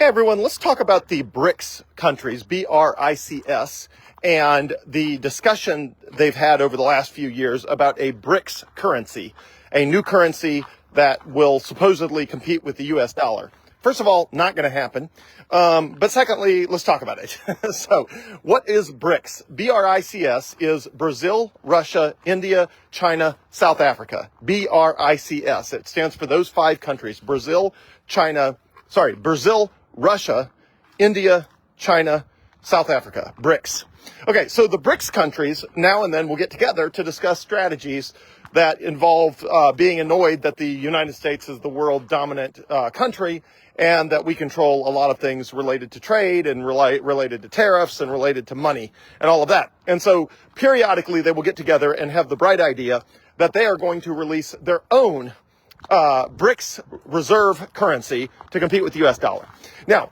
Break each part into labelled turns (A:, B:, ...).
A: Hey everyone, let's talk about the BRICS countries, B-R-I-C-S, and the discussion they've had over the last few years about a BRICS currency, a new currency that will supposedly compete with the US dollar. First of all, not going to happen. But secondly, let's talk about it. So, what is BRICS? B-R-I-C-S is Brazil, Russia, India, China, South Africa. B-R-I-C-S. It stands for those five countries. Brazil, Russia, India, China, South Africa, BRICS. Okay, so the BRICS countries now and then will get together to discuss strategies that involve being annoyed that the United States is the world dominant country and that we control a lot of things related to trade and related to tariffs and related to money and all of that. And so periodically they will get together and have the bright idea that they are going to release their own BRICS reserve currency to compete with the US dollar. Now,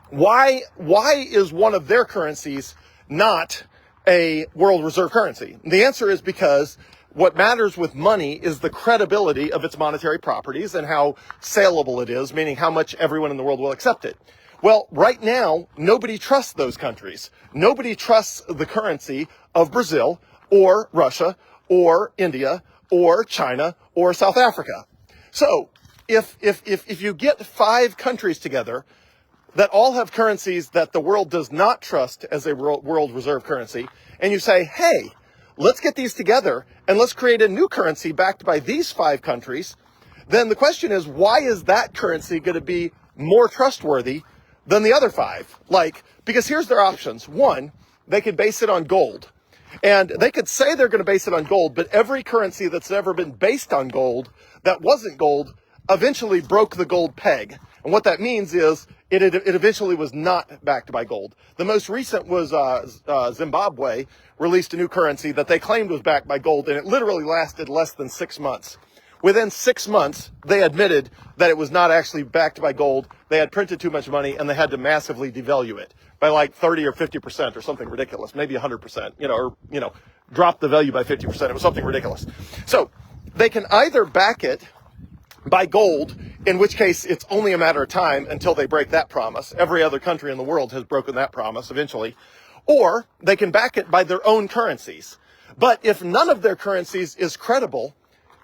A: why is one of their currencies not a world reserve currency? The answer is because what matters with money is the credibility of its monetary properties and how saleable it is, meaning how much everyone in the world will accept it. Well, right now, nobody trusts those countries. Nobody trusts the currency of Brazil or Russia or India or China or South Africa. So if you get five countries together that all have currencies that the world does not trust as a world reserve currency, and you say, hey, let's get these together and let's create a new currency backed by these five countries, then the question is, why is that currency going to be more trustworthy than the other five? Because here's their options. One, they could base it on gold. And they could say they're going to base it on gold, but every currency that's ever been based on gold that wasn't gold eventually broke the gold peg. And what that means is it eventually was not backed by gold. The most recent was Zimbabwe released a new currency that they claimed was backed by gold, and it literally lasted less than 6 months. Within 6 months, they admitted that it was not actually backed by gold. They had printed too much money, and they had to massively devalue it by like 30 or 50% or something ridiculous, maybe 100%, drop the value by 50%. It was something ridiculous. So they can either back it by gold, in which case it's only a matter of time until they break that promise. Every other country in the world has broken that promise eventually. Or they can back it by their own currencies. But if none of their currencies is credible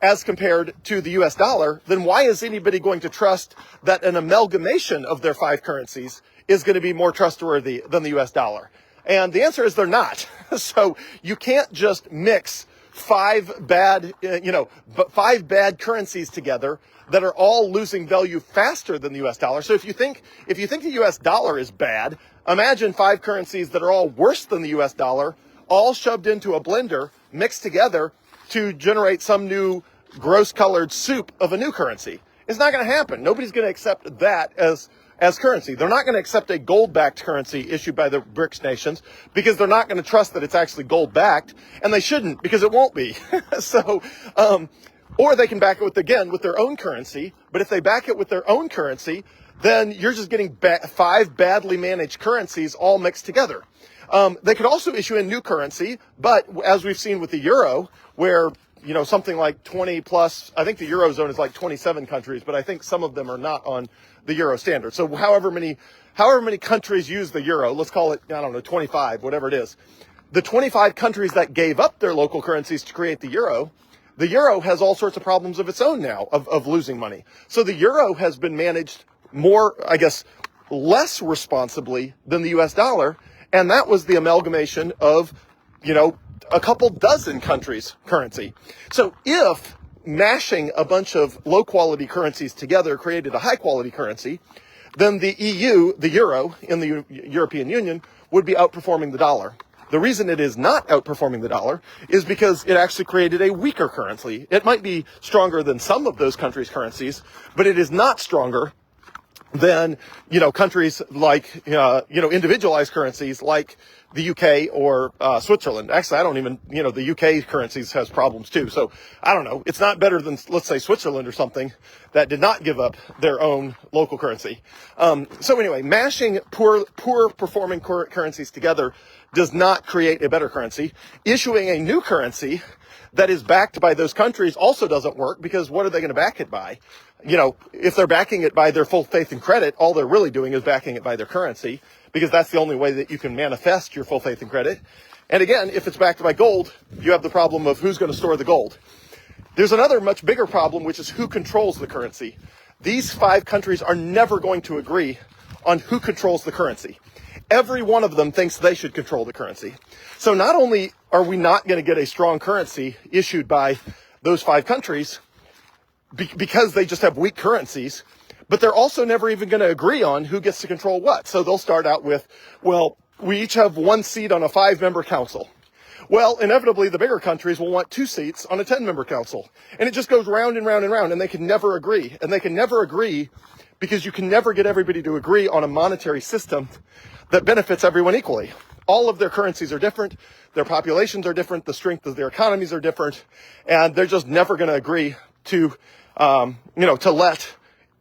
A: as compared to the US dollar, then why is anybody going to trust that an amalgamation of their five currencies is going to be more trustworthy than the US dollar? And the answer is they're not. So you can't just mix five bad currencies together that are all losing value faster than the US dollar. So if you think the US dollar is bad, imagine five currencies that are all worse than the US dollar, all shoved into a blender, mixed together to generate some new gross colored soup of a new currency. It's not going to happen. Nobody's going to accept that as currency. They're not going to accept a gold-backed currency issued by the BRICS nations because they're not going to trust that it's actually gold-backed, and they shouldn't because it won't be. So, or they can back it with their own currency, but if they back it with their own currency, then you're just getting five badly managed currencies all mixed together. They could also issue a new currency, but as we've seen with the euro, where something like 20 plus, I think the Eurozone is like 27 countries, but I think some of them are not on the euro standard. So however many countries use the euro, let's call it, 25, whatever it is. The 25 countries that gave up their local currencies to create the euro has all sorts of problems of its own now of losing money. So the euro has been managed more, less responsibly than the US dollar. And that was the amalgamation of, a couple dozen countries' currency. So if mashing a bunch of low-quality currencies together created a high-quality currency, then the EU, the euro in the European Union, would be outperforming the dollar. The reason it is not outperforming the dollar is because it actually created a weaker currency. It might be stronger than some of those countries' currencies, but it is not stronger than, countries like, individualized currencies like the UK or Switzerland. Actually, I don't even, the UK currencies has problems too. So I don't know. It's not better than, let's say, Switzerland or something that did not give up their own local currency. So anyway, mashing poor performing currencies together does not create a better currency. Issuing a new currency that is backed by those countries also doesn't work, because what are they going to back it by? If they're backing it by their full faith and credit, all they're really doing is backing it by their currency, because that's the only way that you can manifest your full faith and credit. And again, if it's backed by gold, you have the problem of who's going to store the gold. There's another much bigger problem, which is who controls the currency. These 5 countries are never going to agree on who controls the currency. Every one of them thinks they should control the currency. So not only are we not going to get a strong currency issued by those 5 countries because they just have weak currencies, but they're also never even going to agree on who gets to control what. So they'll start out with, well, we each have 1 seat on a 5-member council. Well, inevitably, the bigger countries will want 2 seats on a 10-member council. And it just goes round and round and round, and they can never agree. And they can never agree because you can never get everybody to agree on a monetary system that benefits everyone equally. All of their currencies are different, their populations are different, the strength of their economies are different, and they're just never going to agree to, to let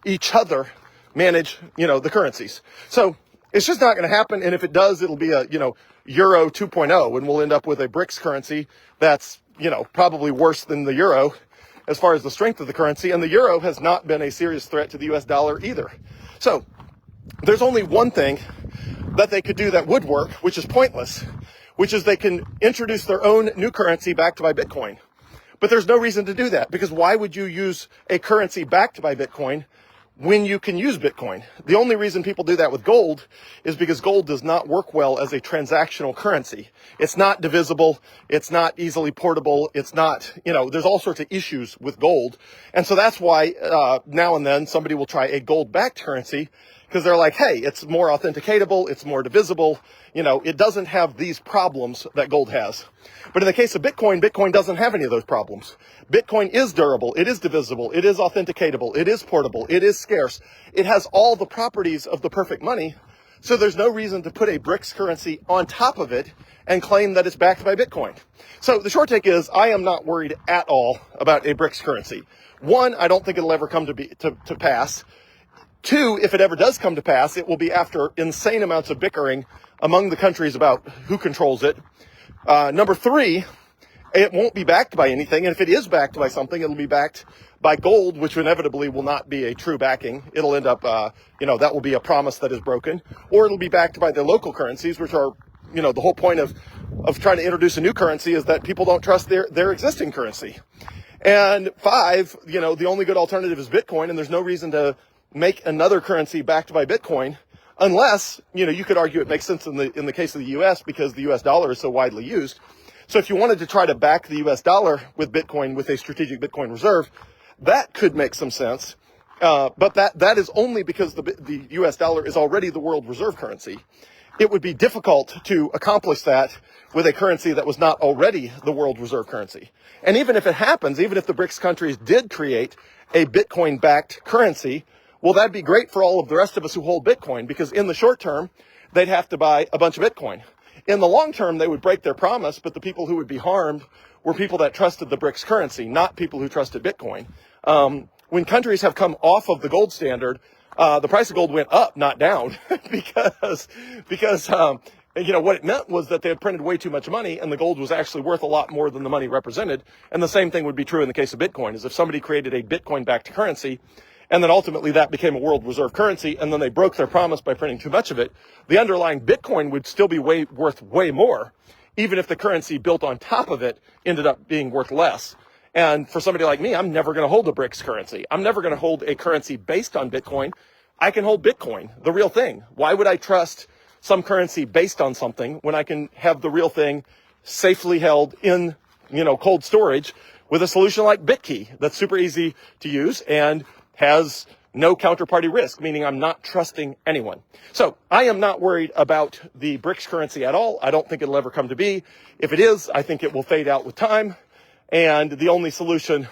A: each other manage, the currencies. So it's just not going to happen. And if it does, it'll be a, Euro 2.0, and we'll end up with a BRICS currency that's, probably worse than the euro as far as the strength of the currency. And the euro has not been a serious threat to the US dollar either. So there's only one thing that they could do that would work, which is pointless, which is they can introduce their own new currency backed by Bitcoin. But there's no reason to do that, because why would you use a currency backed by Bitcoin when you can use Bitcoin? The only reason people do that with gold is because gold does not work well as a transactional currency. It's not divisible. It's not easily portable. It's not, there's all sorts of issues with gold. And so that's why now and then somebody will try a gold-backed currency, because they're like, hey, it's more authenticatable, it's more divisible, it doesn't have these problems that gold has. But in the case of Bitcoin, Bitcoin doesn't have any of those problems. Bitcoin is durable, it is divisible, it is authenticatable, it is portable, it is scarce. It has all the properties of the perfect money, so there's no reason to put a BRICS currency on top of it and claim that it's backed by Bitcoin. So the short take is, I am not worried at all about a BRICS currency. 1, I don't think it'll ever come to pass. 2, if it ever does come to pass, it will be after insane amounts of bickering among the countries about who controls it. Number 3, it won't be backed by anything. And if it is backed by something, it'll be backed by gold, which inevitably will not be a true backing. It'll end up, that will be a promise that is broken. Or it'll be backed by the local currencies, which are, the whole point of trying to introduce a new currency is that people don't trust their existing currency. And 5, the only good alternative is Bitcoin, and there's no reason to make another currency backed by Bitcoin, unless, you could argue it makes sense in the case of the US, because the US dollar is so widely used. So if you wanted to try to back the US dollar with Bitcoin, with a strategic Bitcoin reserve, that could make some sense. But that is only because the US dollar is already the world reserve currency. It would be difficult to accomplish that with a currency that was not already the world reserve currency. And even if it happens, even if the BRICS countries did create a Bitcoin-backed currency, well, that'd be great for all of the rest of us who hold Bitcoin, because in the short term, they'd have to buy a bunch of Bitcoin. In the long term, they would break their promise, but the people who would be harmed were people that trusted the BRICS currency, not people who trusted Bitcoin. When countries have come off of the gold standard, the price of gold went up, not down, because what it meant was that they had printed way too much money, and the gold was actually worth a lot more than the money represented. And the same thing would be true in the case of Bitcoin, is if somebody created a Bitcoin-backed currency, and then ultimately that became a world reserve currency, and then they broke their promise by printing too much of it, the underlying Bitcoin would still be worth way more, even if the currency built on top of it ended up being worth less. And for somebody like me, I'm never going to hold a BRICS currency. I'm never going to hold a currency based on Bitcoin. I can hold Bitcoin, the real thing. Why would I trust some currency based on something when I can have the real thing safely held in, cold storage with a solution like BitKey that's super easy to use and has no counterparty risk, meaning I'm not trusting anyone. So I am not worried about the BRICS currency at all. I don't think it'll ever come to be. If it is, I think it will fade out with time. And the only solution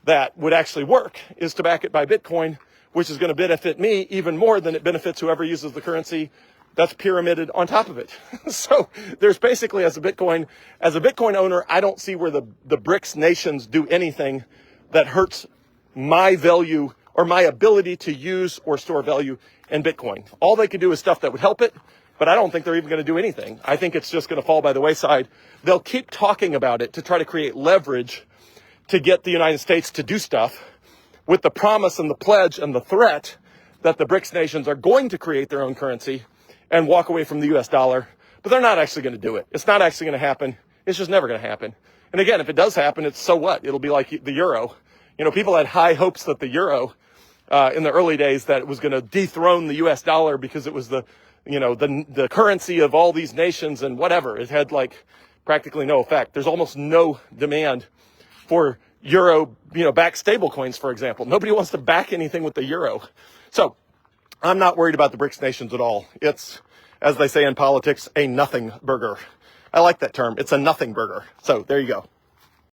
A: that would actually work is to back it by Bitcoin, which is going to benefit me even more than it benefits whoever uses the currency that's pyramided on top of it. So there's basically, as a Bitcoin owner, I don't see where the BRICS nations do anything that hurts my value or my ability to use or store value in Bitcoin. All they could do is stuff that would help it. but I don't think they're even going to do anything. I think it's just going to fall by the wayside. They'll keep talking about it to try to create leverage to get the United States to do stuff, with the promise and the pledge and the threat that the BRICS nations are going to create their own currency and walk away from the US dollar. But they're not actually going to do it. It's not actually going to happen. It's just never going to happen. And again, if it does happen, it's so what? It'll be like the euro. You know, people had high hopes that the euro in the early days, that it was going to dethrone the US dollar because it was the currency of all these nations and whatever. It had like practically no effect. There's almost no demand for euro, backed stable coins, for example. Nobody wants to back anything with the euro. So I'm not worried about the BRICS nations at all. It's, as they say in politics, a nothing burger. I like that term. It's a nothing burger. So there you go.